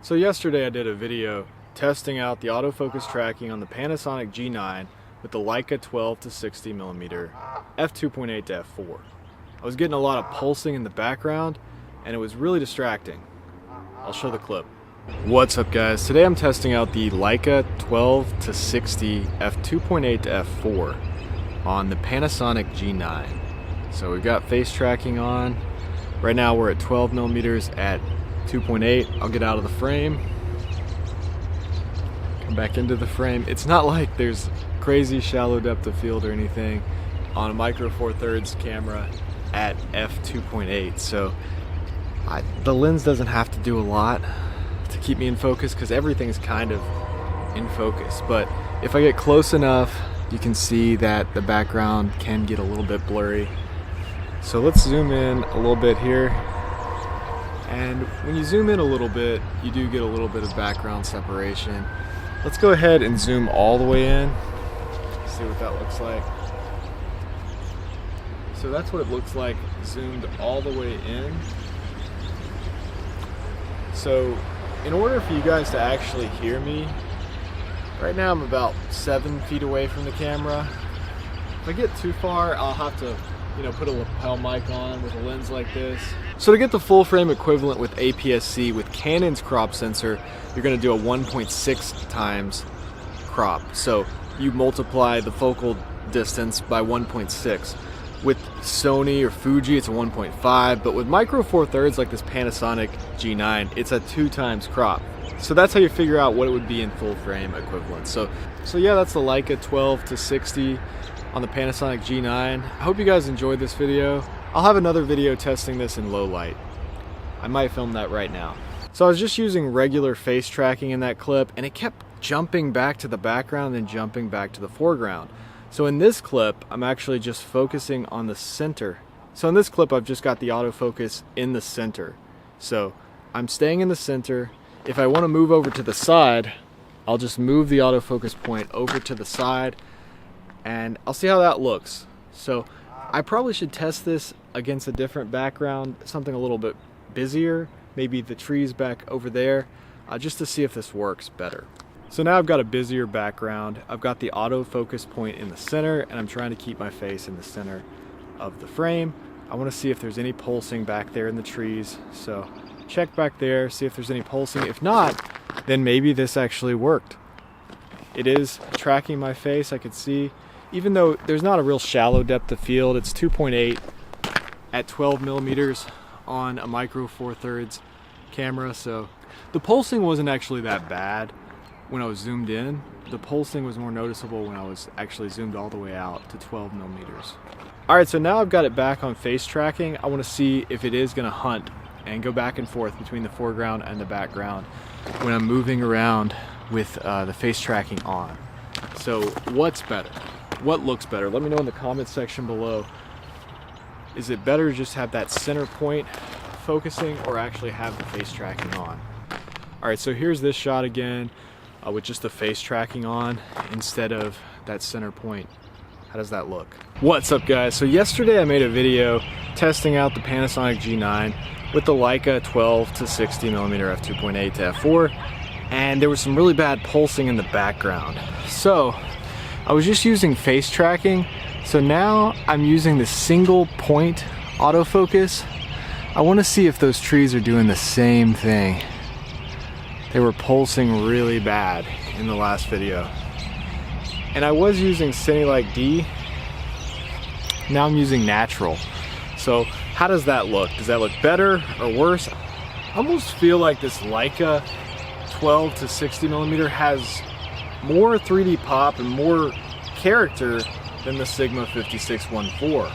So yesterday I did a video testing out the autofocus tracking on the Panasonic G9 with the Leica 12 to 60mm f2.8 to f4. I was getting a lot of pulsing in the background and it was really distracting. I'll show the clip. What's up guys? Today I'm testing out the Leica 12 to 60 f2.8 to f4 on the Panasonic G9. So we've got face tracking on. Right now we're at 12mm at 2.8. I'll get out of the frame, come back into the frame. It's not like there's crazy shallow depth of field or anything on a micro four thirds camera at f2.8, so the lens doesn't have to do a lot to keep me in focus because everything's kind of in focus. But if I get close enough, you can see that the background can get a little bit blurry. So let's zoom in a little bit here. And when you zoom in a little bit, you do get a little bit of background separation. Let's go ahead and zoom all the way in. See what that looks like. So that's what it looks like zoomed all the way in. So in order for you guys to actually hear me, right now I'm about 7 feet away from the camera. If I get too far, I'll have to put a lapel mic on with a lens like this. So to get the full frame equivalent with APS-C with Canon's crop sensor, you're going to do a 1.6 times crop. So you multiply the focal distance by 1.6. With Sony or Fuji, it's a 1.5, but with micro four thirds like this Panasonic G9, it's a 2 times crop. So that's how you figure out what it would be in full frame equivalent. So yeah, that's the Leica 12 to 60 on the Panasonic G9. I hope you guys enjoyed this video. I'll have another video testing this in low light. I might film that right now. So I was just using regular face tracking in that clip and it kept jumping back to the background and jumping back to the foreground. So in this clip, I'm actually just focusing on the center. So in this clip, I've just got the autofocus in the center. So I'm staying in the center. If I want to move over to the side, I'll just move the autofocus point over to the side and I'll see how that looks. So I probably should test this against a different background, something a little bit busier, maybe the trees back over there, just to see if this works better. So now I've got a busier background, I've got the autofocus point in the center, and I'm trying to keep my face in the center of the frame. I want to see if there's any pulsing back there in the trees, so check back there, see if there's any pulsing. If not, then maybe this actually worked. It is tracking my face, I could see. Even though there's not a real shallow depth of field, it's 2.8 at 12mm on a micro four thirds camera, so the pulsing wasn't actually that bad when I was zoomed in. The pulsing was more noticeable when I was actually zoomed all the way out to 12mm. Alright, so now I've got it back on face tracking. I want to see if it is going to hunt and go back and forth between the foreground and the background when I'm moving around with the face tracking on. So what's better? What looks better? Let me know in the comments section below. Is it better to just have that center point focusing or actually have the face tracking on? Alright, so here's this shot again with just the face tracking on instead of that center point. How does that look? What's up guys? So yesterday I made a video testing out the Panasonic G9 with the Leica 12 to 60mm f2.8 to f4, and there was some really bad pulsing in the background. So I was just using face tracking, so now I'm using the single point autofocus. I want to see if those trees are doing the same thing. They were pulsing really bad in the last video. And I was using Cinelike D. Now I'm using natural. So how does that look? Does that look better or worse? I almost feel like this Leica 12 to 60mm has more 3D pop and more character than the Sigma 5614.